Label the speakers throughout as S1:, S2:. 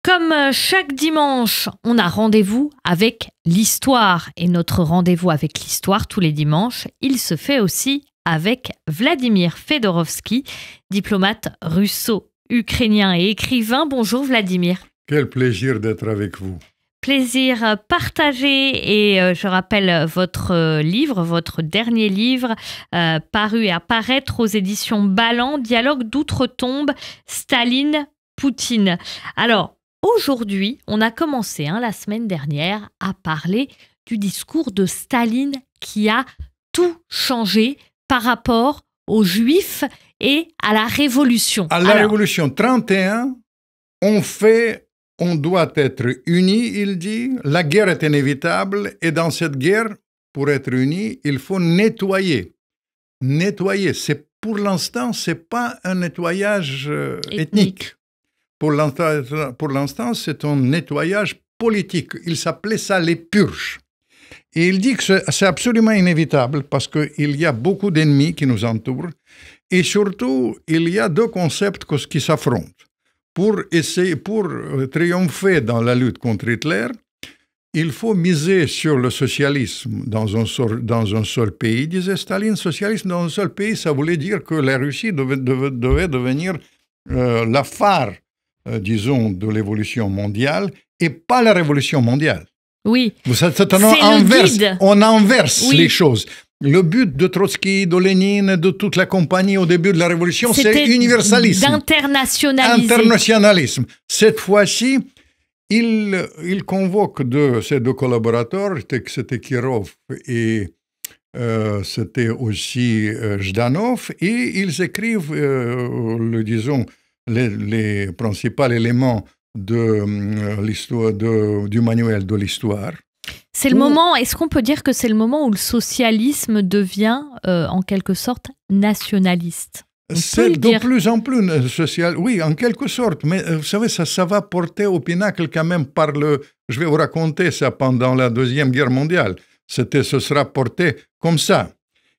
S1: Comme chaque dimanche, on a rendez-vous avec l'histoire. Et notre rendez-vous avec l'histoire tous les dimanches, il se fait aussi avec Vladimir Fedorovski, diplomate russo-ukrainien et écrivain. Bonjour Vladimir.
S2: Quel plaisir d'être avec vous.
S1: Plaisir partagé et je rappelle votre livre, votre dernier livre paru et à paraître aux éditions Ballant, Dialogue d'outre-tombe, Staline-Poutine. Alors, aujourd'hui, on a commencé la semaine dernière à parler du discours de Staline qui a tout changé par rapport aux Juifs et à la Révolution.
S2: À la Révolution 31, on doit être unis, il dit. La guerre est inévitable et dans cette guerre, pour être unis, il faut nettoyer. Nettoyer, pour l'instant, ce n'est pas un nettoyage ethnique. Pour l'instant, c'est un nettoyage politique. Il s'appelait ça les purges. Et il dit que c'est absolument inévitable parce qu'il y a beaucoup d'ennemis qui nous entourent et surtout, il y a deux concepts qui s'affrontent. Pour triompher dans la lutte contre Hitler, il faut miser sur le socialisme dans un seul pays. Disait Staline, socialisme dans un seul pays, ça voulait dire que la Russie devait devenir la phare, disons, de l'évolution mondiale et pas la révolution mondiale.
S1: Oui,
S2: on inverse
S1: oui.
S2: les choses. Le but de Trotsky, de Lénine, de toute la compagnie au début de la Révolution, c'est universalisme. Internationalisme. Cette fois-ci, il convoque ses deux collaborateurs, c'était Kirov et c'était aussi Zhdanov, et ils écrivent, les principaux éléments de l'histoire, du manuel de l'histoire.
S1: C'est le moment, est-ce qu'on peut dire que c'est le moment où le socialisme devient, en quelque sorte, nationaliste?
S2: C'est de plus en plus social, oui, en quelque sorte, mais vous savez, ça va porter au pinacle quand même je vais vous raconter ça pendant la Deuxième Guerre mondiale, ce sera porté comme ça.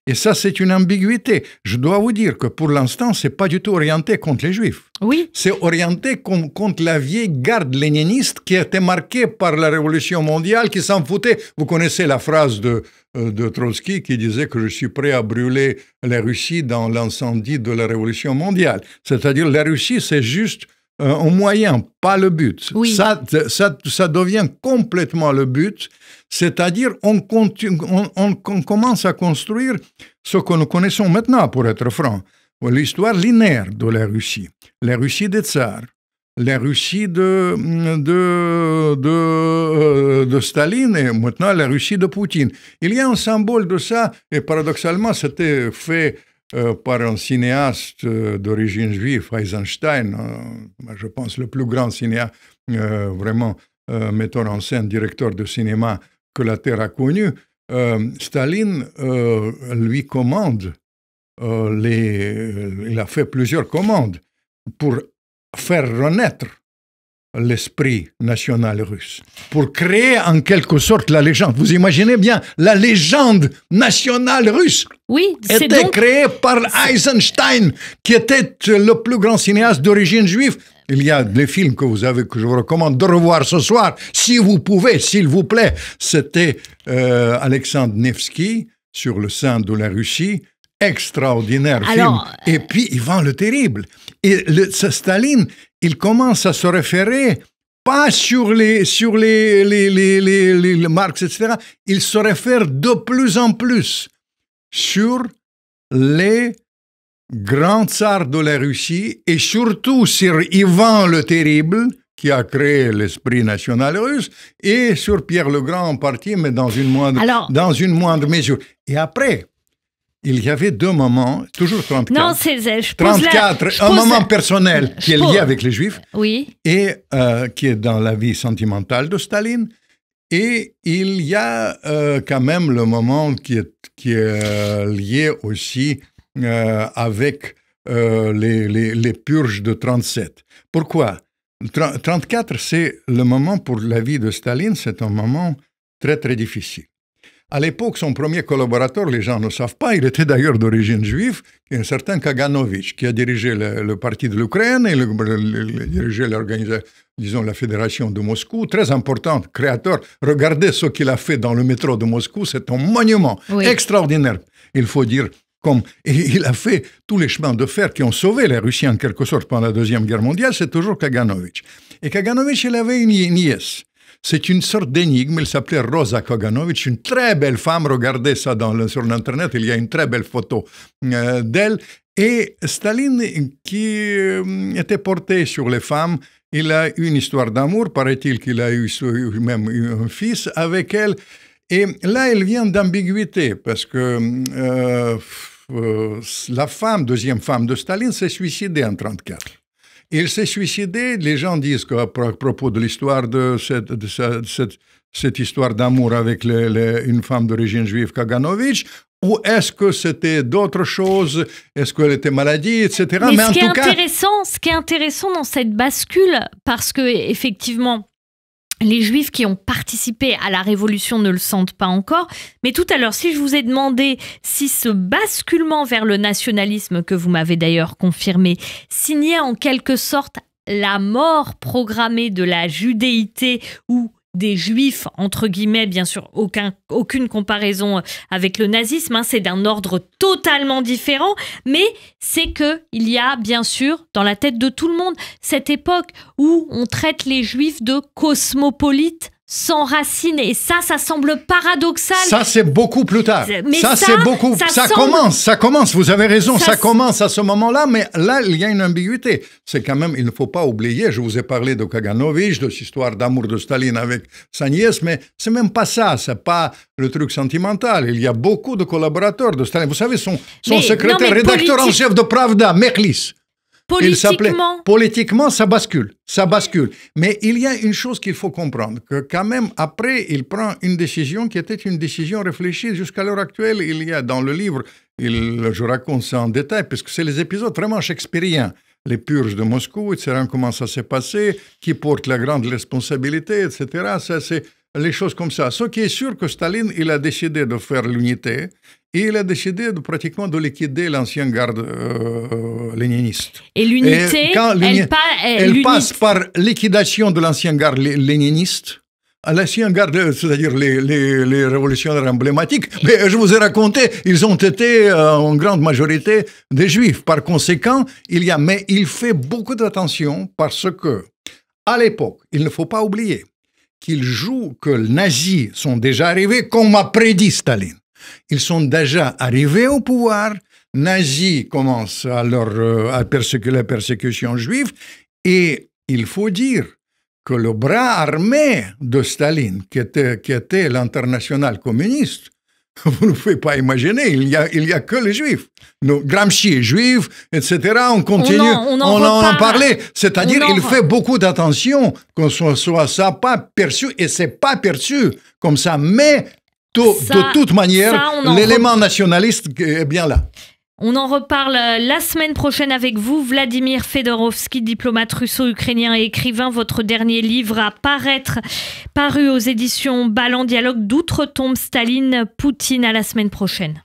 S2: Et ça, c'est une ambiguïté. Je dois vous dire que pour l'instant, ce n'est pas du tout orienté contre les Juifs.
S1: Oui.
S2: C'est orienté contre la vieille garde léniniste qui a été marquée par la Révolution mondiale, qui s'en foutait. Vous connaissez la phrase de Trotsky qui disait que je suis prêt à brûler la Russie dans l'incendie de la Révolution mondiale. C'est-à-dire la Russie, c'est juste un moyen, pas le but.
S1: Oui.
S2: Ça devient complètement le but. C'est-à-dire, on commence à construire ce que nous connaissons maintenant, pour être franc. L'histoire linéaire de la Russie. La Russie des tsars. La Russie de Staline et maintenant la Russie de Poutine. Il y a un symbole de ça, et paradoxalement, c'était fait par un cinéaste d'origine juive, Eisenstein, je pense le plus grand cinéaste, vraiment metteur en scène, directeur de cinéma que la Terre a connu. Staline lui commande, il a fait plusieurs commandes pour faire renaître l'esprit national russe, pour créer en quelque sorte la légende. Vous imaginez bien, la légende nationale russe était créée par Eisenstein, qui était le plus grand cinéaste d'origine juive. Il y a des films que je vous recommande de revoir ce soir, si vous pouvez, s'il vous plaît. C'était Alexandre Nevsky, sur le sein de la Russie, extraordinaire film. Et puis Ivan le Terrible. Et Staline, il commence à se référer pas sur les Marx, etc. Il se réfère de plus en plus sur les grands tsars de la Russie et surtout sur Ivan le Terrible, qui a créé l'esprit national russe, et sur Pierre le Grand en partie, mais dans une moindre mesure. Et après, il y avait deux moments, toujours 34.
S1: Non,
S2: 34, un moment personnel qui est lié avec les Juifs,
S1: oui,
S2: et qui est dans la vie sentimentale de Staline. Et il y a quand même le moment qui est lié aussi avec les purges de 37. Pourquoi? 34, c'est le moment pour la vie de Staline, c'est un moment très, très difficile. À l'époque, son premier collaborateur, les gens ne savent pas, il était d'ailleurs d'origine juive, qui est un certain Kaganovich, qui a dirigé le parti de l'Ukraine et dirigé l'organisation, disons, la fédération de Moscou, très importante, créateur. Regardez ce qu'il a fait dans le métro de Moscou, c'est un monument extraordinaire, il faut dire. Et il a fait tous les chemins de fer qui ont sauvé les Russiens en quelque sorte pendant la Deuxième Guerre mondiale, c'est toujours Kaganovich. Et Kaganovich, il avait une nièce. C'est une sorte d'énigme, elle s'appelait Rosa Kaganovich, une très belle femme, regardez ça sur l'Internet, il y a une très belle photo d'elle. Et Staline, qui était porté sur les femmes, il a eu une histoire d'amour, paraît-il qu'il a eu même un fils avec elle. Et là, elle vient d'ambiguïté, parce que la deuxième femme de Staline, s'est suicidée en 1934. Il s'est suicidé, les gens disent qu'à propos de l'histoire de cette histoire d'amour avec une femme d'origine juive, Kaganovich, ou est-ce que c'était d'autres choses, est-ce qu'elle était maladie, etc.
S1: Mais ce qui est intéressant dans cette bascule, parce que effectivement, les Juifs qui ont participé à la Révolution ne le sentent pas encore. Mais tout à l'heure, si je vous ai demandé si ce basculement vers le nationalisme, que vous m'avez d'ailleurs confirmé, signait en quelque sorte la mort programmée de la judéité ou des Juifs, entre guillemets, bien sûr, aucune comparaison avec le nazisme, c'est d'un ordre totalement différent, mais c'est qu'il y a, bien sûr, dans la tête de tout le monde, cette époque où on traite les Juifs de cosmopolites sans racines, et ça semble paradoxal.
S2: Ça, c'est beaucoup plus tard.
S1: Mais
S2: ça commence, vous avez raison, ça commence à ce moment-là, mais là, il y a une ambiguïté. C'est quand même, il ne faut pas oublier, je vous ai parlé de Kaganovich, de cette histoire d'amour de Staline avec sa nièce, mais c'est même pas ça, c'est pas le truc sentimental. Il y a beaucoup de collaborateurs de Staline. Vous savez, son secrétaire, rédacteur en chef de Pravda, Mechlis, Politiquement, ça bascule. Mais il y a une chose qu'il faut comprendre, que quand même, après, il prend une décision qui était une décision réfléchie. Jusqu'à l'heure actuelle, il y a dans le livre, je raconte ça en détail, parce que c'est les épisodes vraiment shakespeariens. Les purges de Moscou, etc., comment ça s'est passé, qui porte la grande responsabilité, etc. Ça, c'est les choses comme ça. Ce qui est sûr que Staline, il a décidé de faire l'unité et il a décidé pratiquement de liquider l'ancienne garde léniniste.
S1: Et l'unité,
S2: elle passe par liquidation de l'ancienne garde léniniste. L'ancienne garde, c'est-à-dire les révolutionnaires emblématiques, mais je vous ai raconté, ils ont été en grande majorité des Juifs. Par conséquent, mais il fait beaucoup d'attention parce que, à l'époque, il ne faut pas oublier que les nazis sont déjà arrivés, comme a prédit Staline. Ils sont déjà arrivés au pouvoir, nazis commencent à persécuter la persécution juive, et il faut dire que le bras armé de Staline, qui était l'internationale communiste, vous ne pouvez pas imaginer, il y a que les Juifs. Gramsci est juif, etc. On continue, on en parlait. C'est-à-dire, il fait beaucoup d'attention qu'on soit ça pas perçu, et c'est pas perçu comme ça. Mais de toute manière, l'élément nationaliste est bien là.
S1: On en reparle la semaine prochaine avec vous. Vladimir Fedorovski, diplomate russo-ukrainien et écrivain. Votre dernier livre à paraître, paru aux éditions Ballant, dialogue d'outre-tombe Staline-Poutine. À la semaine prochaine.